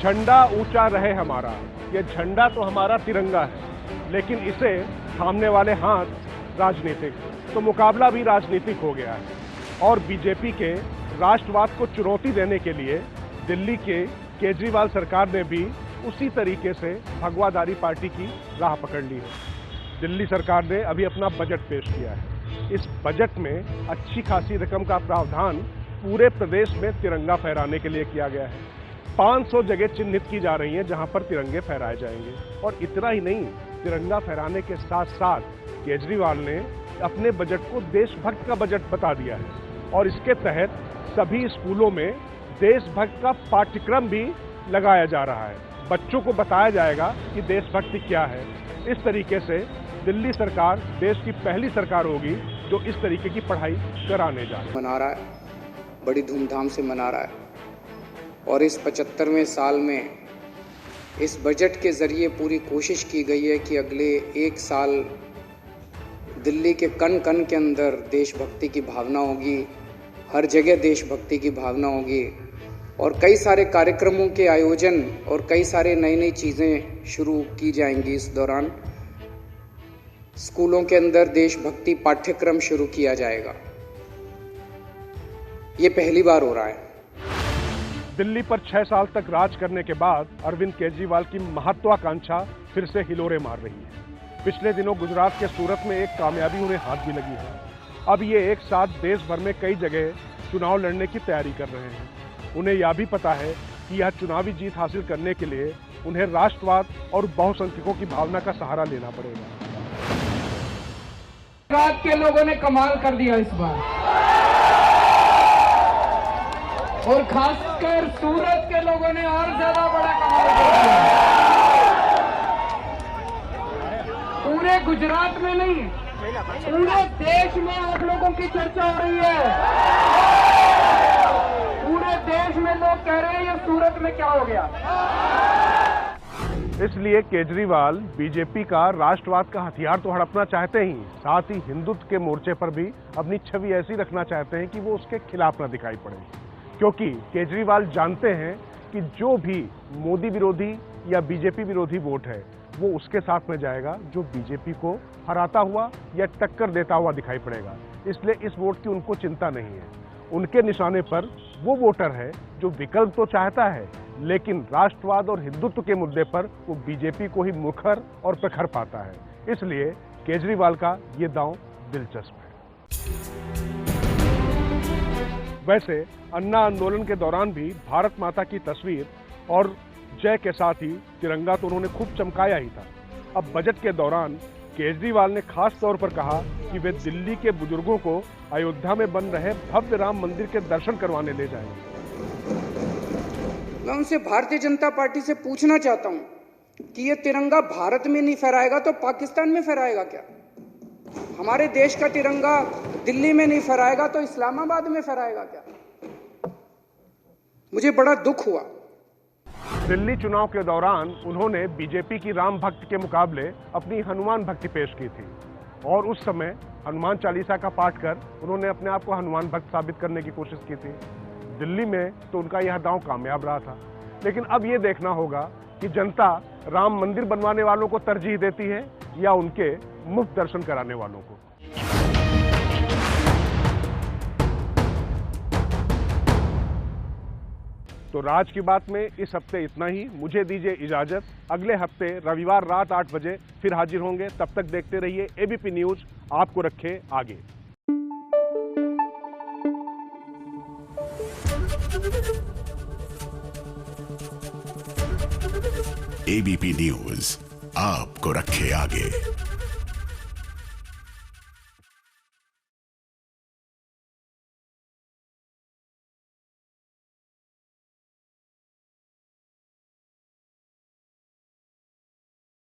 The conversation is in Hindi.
झंडा ऊंचा रहे हमारा, ये झंडा तो हमारा तिरंगा है, लेकिन इसे थामने वाले हाथ राजनीतिक, तो मुकाबला भी राजनीतिक हो गया है। और बीजेपी के राष्ट्रवाद को चुनौती देने के लिए दिल्ली के केजरीवाल सरकार ने भी उसी तरीके से भगवाधारी पार्टी की राह पकड़ ली है। दिल्ली सरकार ने अभी अपना बजट पेश किया है। इस बजट में अच्छी खासी रकम का प्रावधान पूरे प्रदेश में तिरंगा फहराने के लिए किया गया है। 500 जगह चिन्हित की जा रही हैं जहां पर तिरंगे फहराए जाएंगे। और इतना ही नहीं, तिरंगा फहराने के साथ साथ केजरीवाल ने अपने बजट को देशभक्त का बजट बता दिया है। और इसके तहत सभी स्कूलों में देशभक्त का पाठ्यक्रम भी लगाया जा रहा है। बच्चों को बताया जाएगा कि देशभक्ति क्या है। इस तरीके से दिल्ली सरकार देश की पहली सरकार होगी जो इस तरीके की पढ़ाई कराने जा रही है। मना रहा है, बड़ी धूमधाम से मना रहा है। और इस 75वें साल में इस बजट के जरिए पूरी कोशिश की गई है कि अगले एक साल दिल्ली के कण कण के अंदर देशभक्ति की भावना होगी, हर जगह देशभक्ति की भावना होगी। और कई सारे कार्यक्रमों के आयोजन और कई सारे नई नई चीज़ें शुरू की जाएंगी। इस दौरान स्कूलों के अंदर देशभक्ति पाठ्यक्रम शुरू किया जाएगा। ये पहली बार हो रहा है। दिल्ली पर 6 साल तक राज करने के बाद अरविंद केजरीवाल की महत्वाकांक्षा फिर से हिलोरे मार रही है। पिछले दिनों गुजरात के सूरत में एक कामयाबी उन्हें हाथ भी लगी है। अब ये एक साथ देश भर में कई जगह चुनाव लड़ने की तैयारी कर रहे हैं। उन्हें यह भी पता है कि यह चुनावी जीत हासिल करने के लिए उन्हें राष्ट्रवाद और बहुसंख्यकों की भावना का सहारा लेना पड़ेगा। गुजरात के लोगों ने कमाल कर दिया इस बार, और खासकर सूरत के लोगों ने और ज्यादा बड़ा कमाल कर दिया। पूरे गुजरात में नहीं, पूरे देश में आप लोगों की चर्चा हो रही है। पूरे देश में लोग कह रहे हैं ये सूरत में क्या हो गया। इसलिए केजरीवाल बीजेपी का राष्ट्रवाद का हथियार तो हड़पना चाहते ही, साथ ही हिंदुत्व के मोर्चे पर भी अपनी छवि ऐसी रखना चाहते हैं कि वो उसके खिलाफ न दिखाई पड़े। क्योंकि केजरीवाल जानते हैं कि जो भी मोदी विरोधी या बीजेपी विरोधी वोट है वो उसके साथ में जाएगा जो बीजेपी को हराता हुआ या टक्कर देता हुआ दिखाई पड़ेगा। इसलिए इस वोट की उनको चिंता नहीं है। उनके निशाने पर वो वोटर है जो विकल्प तो चाहता है, लेकिन राष्ट्रवाद और हिंदुत्व के मुद्दे पर वो बीजेपी को ही मुखर और प्रखर पाता है। इसलिए केजरीवाल का ये दांव दिलचस्प है। वैसे अन्ना आंदोलन के दौरान भी भारत माता की तस्वीर और जय के साथ ही तिरंगा तो उन्होंने खूब चमकाया ही था। अब बजट के दौरान केजरीवाल ने खास तौर पर कहा कि वे दिल्ली के बुजुर्गों को अयोध्या में बन रहे भव्य राम मंदिर के दर्शन करवाने ले जाएंगे। मैं उनसे भारतीय जनता पार्टी से पूछना चाहता हूं कि ये तिरंगा भारत में नहीं फहराएगा तो पाकिस्तान में फहराएगा क्या? हमारे देश का तिरंगा दिल्ली में नहीं फहराएगा तो इस्लामाबाद में फहराएगा क्या? मुझे बड़ा दुख हुआ। दिल्ली चुनाव के दौरान उन्होंने बीजेपी की राम भक्त के मुकाबले अपनी हनुमान भक्ति पेश की थी। और उस समय हनुमान चालीसा का पाठ कर उन्होंने अपने आप को हनुमान भक्त साबित करने की कोशिश की थी। दिल्ली में तो उनका यह दांव कामयाब रहा था। लेकिन अब ये देखना होगा कि जनता राम मंदिर बनवाने वालों को तरजीह देती है या उनके मुफ्त दर्शन कराने वालों को। तो राज की बात में इस हफ्ते इतना ही। मुझे दीजिए इजाजत। अगले हफ्ते रविवार रात 8 बजे फिर हाजिर होंगे। तब तक देखते रहिए एबीपी न्यूज, आपको रखे आगे। एबीपी न्यूज आपको रखे आगे।